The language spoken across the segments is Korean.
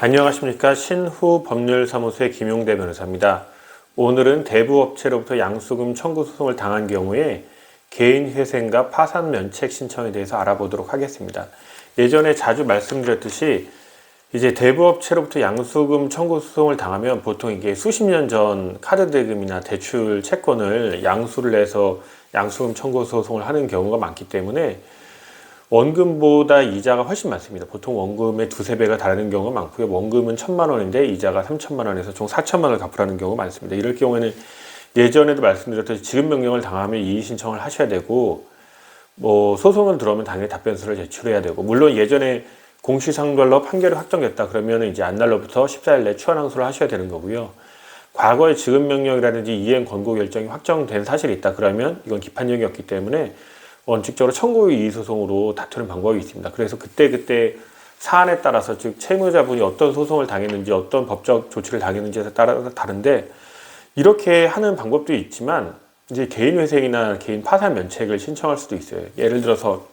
안녕하십니까. 신후법률사무소의 김용대 변호사입니다. 오늘은 대부업체로부터 양수금 청구 소송을 당한 경우에 개인회생과 파산면책 신청에 대해서 알아보도록 하겠습니다. 예전에 자주 말씀드렸듯이 이제 대부업체로부터 양수금 청구 소송을 당하면 보통 이게 수십 년 전 카드 대금이나 대출 채권을 양수를 내서 양수금 청구 소송을 하는 경우가 많기 때문에 원금보다 이자가 훨씬 많습니다. 보통 원금의 두세 배가 다르는 경우가 많고요. 원금은 1,000만 원인데 이자가 3,000만 원에서 총 4,000만 원을 갚으라는 경우가 많습니다. 이럴 경우에는 예전에도 말씀드렸듯이 지급 명령을 당하면 이의 신청을 하셔야 되고, 소송을 들어오면 당연히 답변서를 제출해야 되고, 물론 예전에 공시상별로 판결이 확정됐다 그러면 이제 안날로부터 14일 내에 추한 항소를 하셔야 되는 거고요. 과거에 지급 명령이라든지 이행 권고 결정이 확정된 사실이 있다 그러면 이건 기판력이 없기 때문에 원칙적으로 청구 이의 소송으로 다투는 방법이 있습니다. 그래서 그때 사안에 따라서, 즉 채무자분이 어떤 소송을 당했는지 어떤 법적 조치를 당했는지에 따라 다른데, 이렇게 하는 방법도 있지만 이제 개인회생이나 개인 파산 면책을 신청할 수도 있어요. 예를 들어서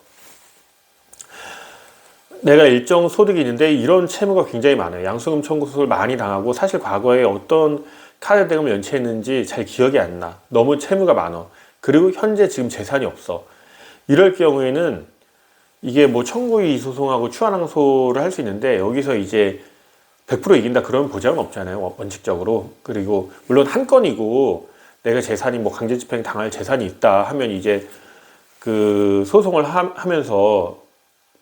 내가 일정 소득이 있는데 이런 채무가 굉장히 많아요. 양수금 청구 소송을 많이 당하고 사실 과거에 어떤 카드 대금을 연체했는지 잘 기억이 안 나. 너무 채무가 많아. 그리고 현재 지금 재산이 없어. 이럴 경우에는 이게 청구이의 소송하고 추한항소를 할 수 있는데, 여기서 이제 100% 이긴다 그런 보장은 없잖아요, 원칙적으로. 그리고 물론 한 건이고 내가 재산이 강제집행 당할 재산이 있다 하면 이제 그 소송을 하면서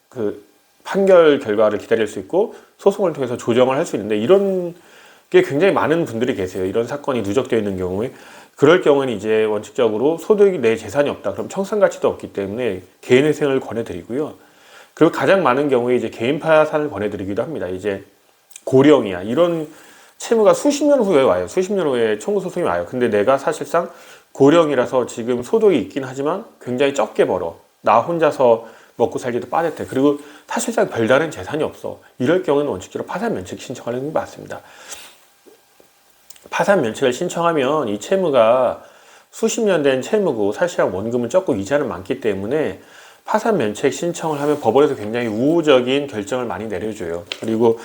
그 판결 결과를 기다릴 수 있고 소송을 통해서 조정을 할 수 있는데, 이런 게 굉장히 많은 분들이 계세요. 이런 사건이 누적되어 있는 경우에. 그럴 경우는 이제 원칙적으로 소득이 내 재산이 없다. 그럼 청산 가치도 없기 때문에 개인회생을 권해드리고요. 그리고 가장 많은 경우에 이제 개인 파산을 권해드리기도 합니다. 이제 고령이야. 이런 채무가 수십 년 후에 와요. 수십 년 후에 청구 소송이 와요. 근데 내가 사실상 고령이라서 지금 소득이 있긴 하지만 굉장히 적게 벌어. 나 혼자서 먹고 살기도 빠듯해. 그리고 사실상 별다른 재산이 없어. 이럴 경우는 원칙적으로 파산 면책 신청하는 게 맞습니다. 파산 면책을 신청하면 이 채무가 수십 년 된 채무고 사실상 원금은 적고 이자는 많기 때문에 파산 면책 신청을 하면 법원에서 굉장히 우호적인 결정을 많이 내려줘요. 그리고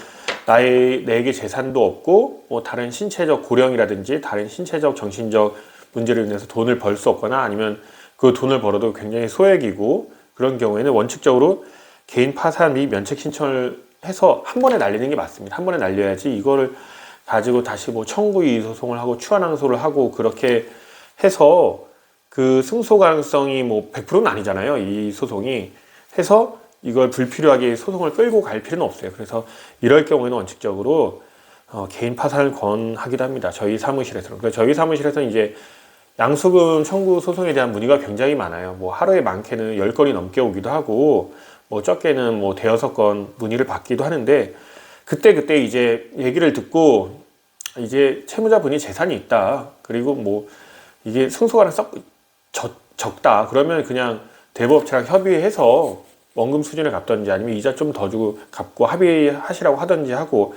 내게 재산도 없고 다른 신체적 고령이라든지 다른 신체적 정신적 문제로 인해서 돈을 벌 수 없거나 아니면 그 돈을 벌어도 굉장히 소액이고, 그런 경우에는 원칙적으로 개인 파산 및 면책 신청을 해서 한 번에 날리는 게 맞습니다. 한 번에 날려야지 이거를 가지고 다시 청구이의 소송을 하고 추한항소를 하고 그렇게 해서 그 승소 가능성이 100%는 아니잖아요. 이 소송이 해서 이걸 불필요하게 소송을 끌고 갈 필요는 없어요. 그래서 이럴 경우에는 원칙적으로 개인 파산을 권하기도 합니다. 저희 사무실에서는. 그래서 저희 사무실에서는 이제 양수금 청구 소송에 대한 문의가 굉장히 많아요. 하루에 많게는 10건이 넘게 오기도 하고, 적게는 5-6건 문의를 받기도 하는데, 그때 이제 얘기를 듣고 이제 채무자분이 재산이 있다. 그리고 이게 승소가는 적다. 그러면 그냥 대부업체랑 협의해서 원금 수준을 갚던지 아니면 이자 좀 더 주고 갚고 합의하시라고 하던지 하고,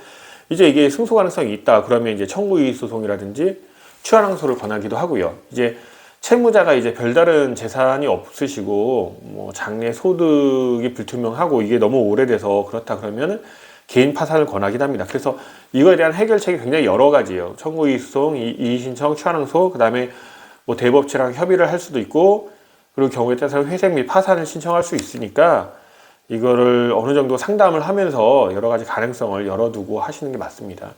이제 이게 승소 가능성이 있다. 그러면 이제 청구이의 소송이라든지 추한항소를 권하기도 하고요. 이제 채무자가 이제 별다른 재산이 없으시고 장래 소득이 불투명하고 이게 너무 오래돼서 그렇다 그러면 개인 파산을 권하기도 합니다. 그래서 이거에 대한 해결책이 굉장히 여러 가지예요. 청구이의 소송, 이의 신청, 추한항소, 그다음에 대부업체랑 협의를 할 수도 있고, 그리고 경우에 따라서 회생 및 파산을 신청할 수 있으니까 이거를 어느 정도 상담을 하면서 여러 가지 가능성을 열어두고 하시는 게 맞습니다.